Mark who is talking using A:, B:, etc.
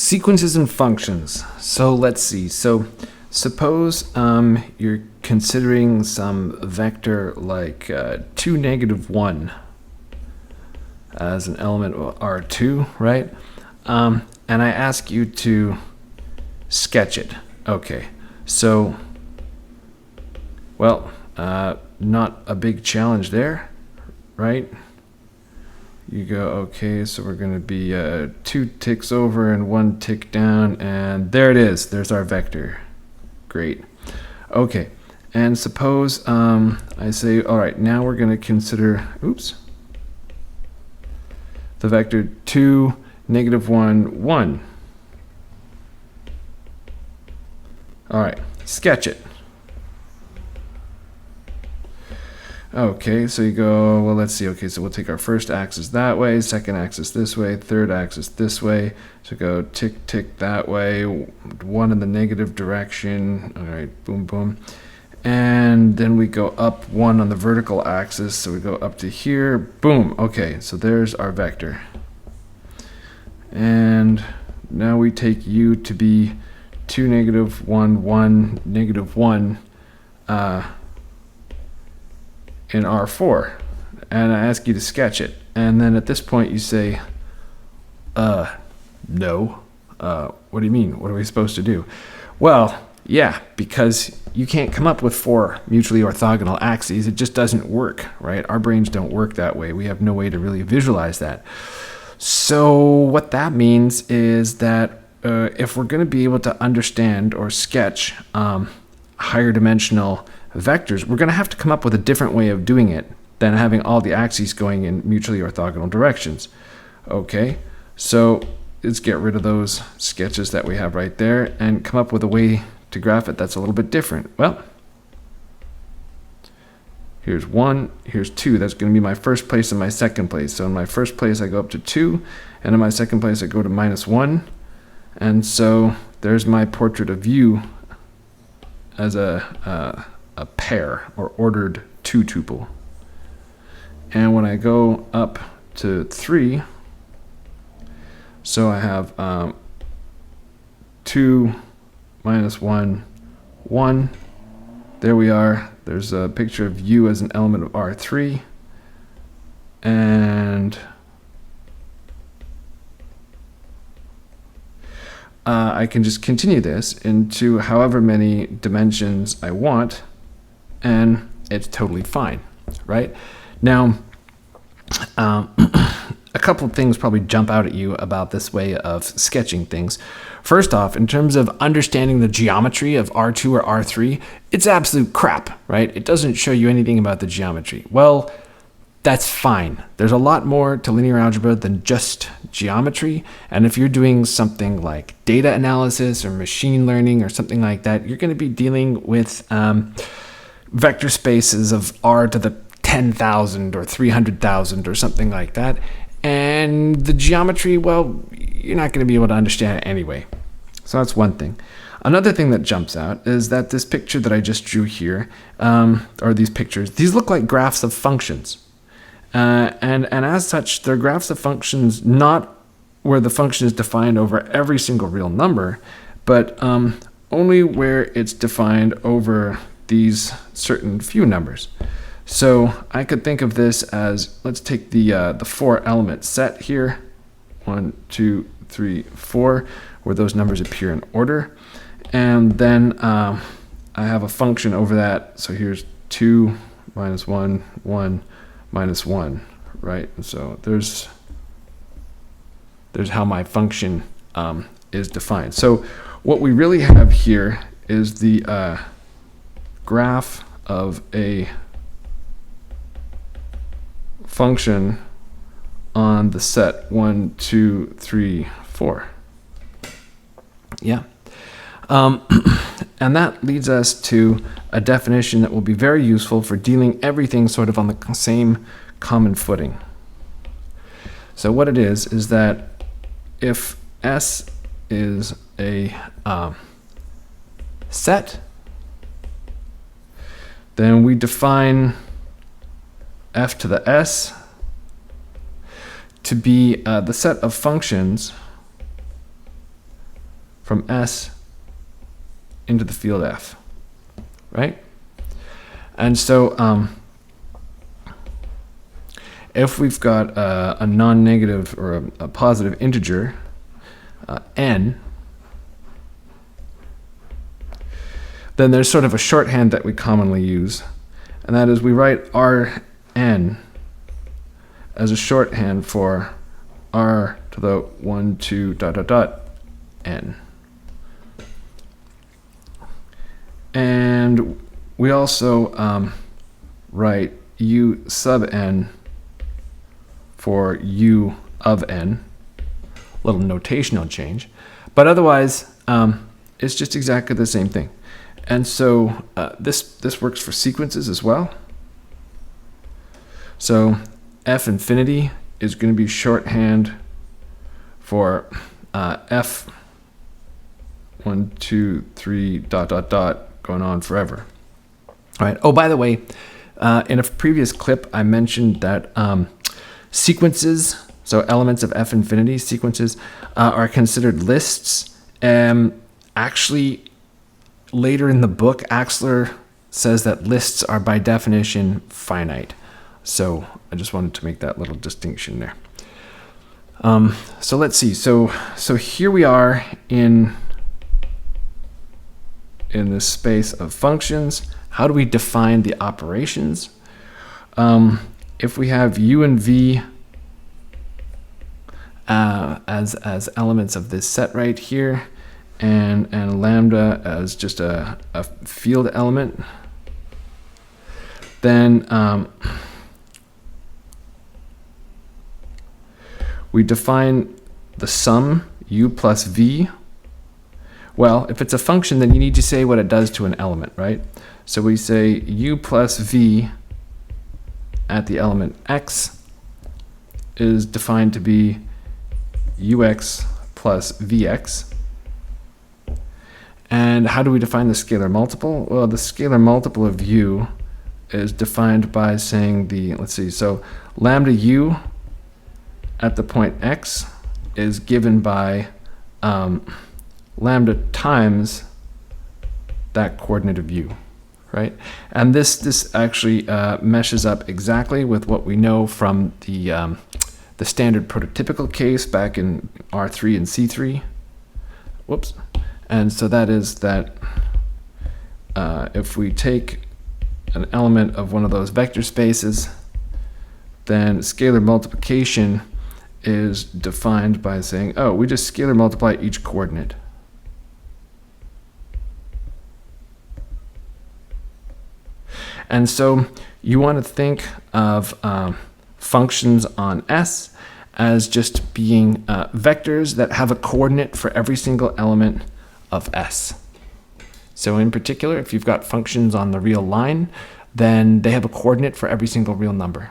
A: Sequences and functions. So let's see. So suppose you're considering some vector like 2, -1 as an element of R2, right? And I ask you to sketch it. Okay, so, well, not a big challenge there, right? You go, okay, so we're going to be 2 ticks over and 1 tick down, and there it is. There's our vector. Great. Okay, and suppose I say, all right, now we're going to consider, the vector 2, -1, 1. All right, sketch it. Okay, so you go, well, let's see. Okay, so we'll take our first axis that way, second axis this way, third axis this way. So go tick, tick that way, 1 in the negative direction. All right, boom, boom. And then we go up 1 on the vertical axis. So we go up to here, boom. Okay, so there's our vector. And now we take u to be 2, -1, 1, -1. In R4, and I ask you to sketch it, and then at this point you say, no. What do you mean? What are we supposed to do? Well, yeah, because you can't come up with 4 mutually orthogonal axes. It just doesn't work, right? Our brains don't work that way. We have no way to really visualize that. So what that means is that if we're going to be able to understand or sketch higher dimensional vectors, we're going to have to come up with a different way of doing it than having all the axes going in mutually orthogonal directions. Okay, so let's get rid of those sketches that we have right there and come up with a way to graph it that's a little bit different. Well, here's 1, here's 2. That's going to be my first place and my second place. So in my first place I go up to 2, and in my second place I go to -1. And so there's my portrait of u as a pair or ordered 2 tuple. And when I go up to 3, so I have 2 -1, 1. There we are. There's a picture of u as an element of R3. And I can just continue this into however many dimensions I want, and it's totally fine, right? Now, a couple of things probably jump out at you about this way of sketching things. First off, in terms of understanding the geometry of R2 or R3, it's absolute crap, right? It doesn't show you anything about the geometry. Well, that's fine. There's a lot more to linear algebra than just geometry. And if you're doing something like data analysis or machine learning or something like that, you're going to be dealing with vector spaces of R to the 10,000 or 300,000 or something like that. And the geometry, well, you're not going to be able to understand it anyway. So that's one thing. Another thing that jumps out is that this picture that I just drew here, or these pictures, these look like graphs of functions. And as such, they're graphs of functions not where the function is defined over every single real number, but only where it's defined over these certain few numbers. So I could think of this as, let's take the 4-element set here, 1, 2, 3, 4, where those numbers appear in order. And then I have a function over that. So here's 2, -1, 1, -1, right? And so there's how my function is defined. So what we really have here is the graph of a function on the set 1, 2, 3, 4. Yeah. And that leads us to a definition that will be very useful for dealing everything sort of on the same common footing. So what it is that if S is a set, then we define f to the s to be the set of functions from S into the field F, right? And so if we've got a non-negative or a positive integer, n, then there's sort of a shorthand that we commonly use, and that is we write Rn as a shorthand for r to the 1, 2, dot, dot, dot, n. And we also write u sub n for u of n, little notational change, but otherwise it's just exactly the same thing. And so this works for sequences as well. So f infinity is going to be shorthand for f 1, 2, 3, dot, dot, dot, going on forever. All right. Oh, by the way, in a previous clip, I mentioned that sequences, so elements of f infinity, sequences, are considered lists. Actually, later in the book, Axler says that lists are by definition finite. So I just wanted to make that little distinction there. So let's see. So here we are in this space of functions. How do we define the operations? If we have u and v as elements of this set right here, and lambda as just a field element, then we define the sum u plus v. Well, if it's a function, then you need to say what it does to an element, right? So we say u plus v at the element x is defined to be ux plus vx. And how do we define the scalar multiple? Well, the scalar multiple of u is defined by saying let's see, so lambda u at the point x is given by lambda times that coordinate of u, right? And this actually meshes up exactly with what we know from the standard prototypical case back in R3 and C3. Whoops. And so that is that if we take an element of one of those vector spaces, then scalar multiplication is defined by saying, oh, we just scalar multiply each coordinate. And so you want to think of functions on S as just being vectors that have a coordinate for every single element of S. So in particular, if you've got functions on the real line, then they have a coordinate for every single real number.